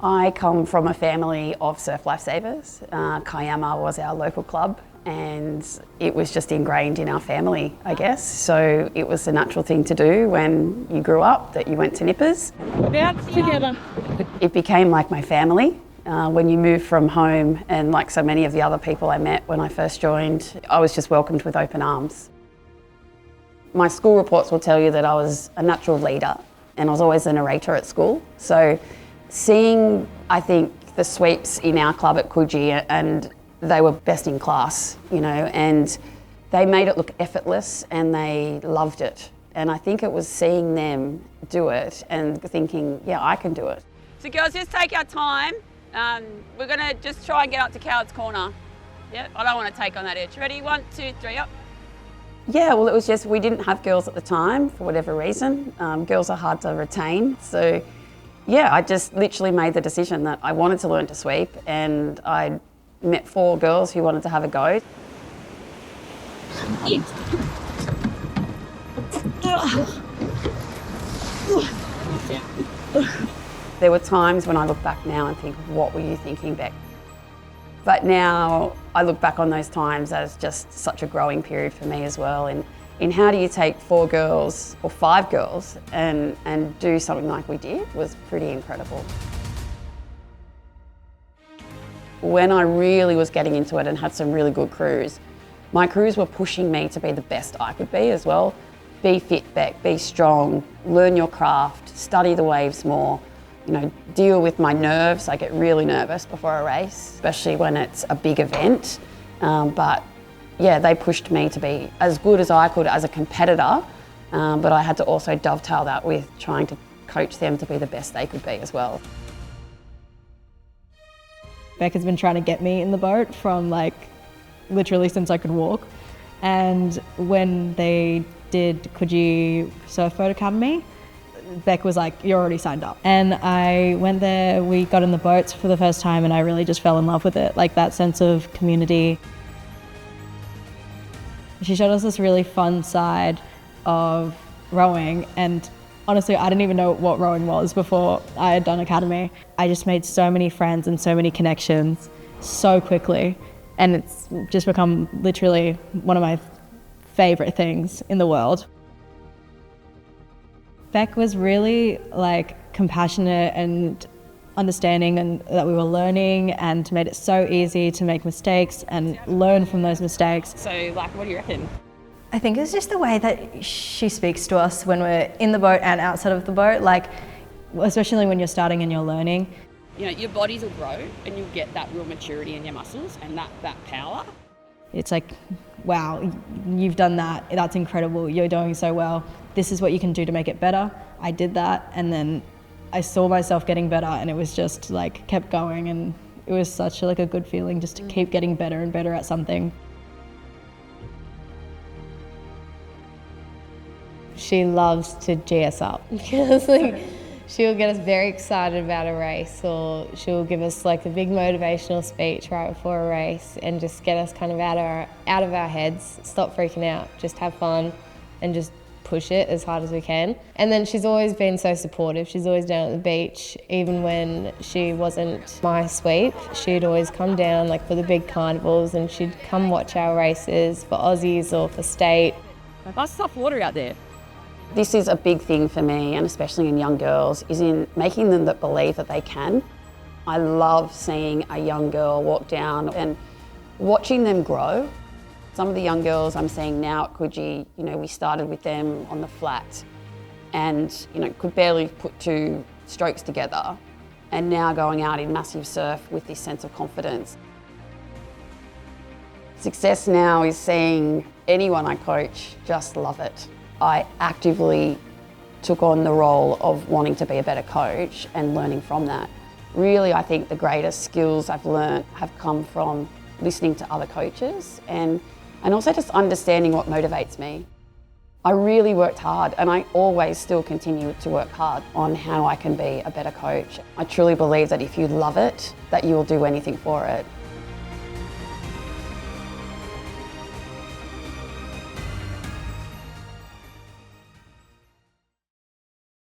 I come from a family of surf lifesavers. Kiama was our local club and it was just ingrained in our family, I guess. So it was a natural thing to do when you grew up, that you went to nippers. Bounce together. It became like my family. When you move from home, and like so many of the other people I met when I first joined, I was just welcomed with open arms. My school reports will tell you that I was a natural leader and I was always a narrator at school. So seeing, I think, the sweeps in our club at Coogee, and they were best in class, you know, and they made it look effortless and they loved it. And I think it was seeing them do it and thinking, yeah, I can do it. So girls, just take our time. We're gonna just try and get up to Coward's Corner. Yeah, I don't want to take on that edge. Ready? 1, 2, 3, up. Yeah, well, it was just, we didn't have girls at the time for whatever reason. Girls are hard to retain. So yeah, I just literally made the decision that I wanted to learn to sweep, and I met 4 girls who wanted to have a go. There were times when I look back now and think, what were you thinking, Beck? But now I look back on those times as just such a growing period for me as well. And in how do you take 4 girls or 5 girls and do something like we did was pretty incredible. When I really was getting into it and had some really good crews, my crews were pushing me to be the best I could be as well. Be fit, Beck, be strong, learn your craft, study the waves more, you know, deal with my nerves. I get really nervous before a race, especially when it's a big event. But yeah, they pushed me to be as good as I could as a competitor, but I had to also dovetail that with trying to coach them to be the best they could be as well. Beck has been trying to get me in the boat from like literally since I could walk. And when they did Coogee Surf Boat Academy, Beck was like, you're already signed up. And I went there, we got in the boats for the first time and I really just fell in love with it, like that sense of community. She showed us this really fun side of rowing, and honestly, I didn't even know what rowing was before I had done academy. I just made so many friends and so many connections so quickly, and it's just become literally one of my favorite things in the world. Beck was really like compassionate and understanding, and that we were learning, and made it so easy to make mistakes and learn from those mistakes. So like, what do you reckon? I think it's just the way that she speaks to us when we're in the boat and outside of the boat, like especially when you're starting and you're learning. You know, your bodies will grow and you'll get that real maturity in your muscles and that power. It's like, wow, you've done that, that's incredible, you're doing so well. This is what you can do to make it better. I did that, and then I saw myself getting better, and it was just like kept going, and it was such like a good feeling just to keep getting better and better at something. She loves to G us up because like, she'll get us very excited about a race, or she'll give us like a big motivational speech right before a race and just get us kind of out of our heads, stop freaking out, just have fun and just push it as hard as we can. And then she's always been so supportive. She's always down at the beach, even when she wasn't my sweep. She'd always come down like for the big carnivals, and she'd come watch our races for Aussies or for state. That's soft water out there. This is a big thing for me, and especially in young girls, is in making them that believe that they can. I love seeing a young girl walk down and watching them grow. Some of the young girls I'm seeing now at Coogee, you know, we started with them on the flat and, you know, could barely put 2 strokes together, and now going out in massive surf with this sense of confidence. Success now is seeing anyone I coach just love it. I actively took on the role of wanting to be a better coach and learning from that. Really, I think the greatest skills I've learned have come from listening to other coaches and also just understanding what motivates me. I really worked hard, and I always still continue to work hard on how I can be a better coach. I truly believe that if you love it, that you will do anything for it.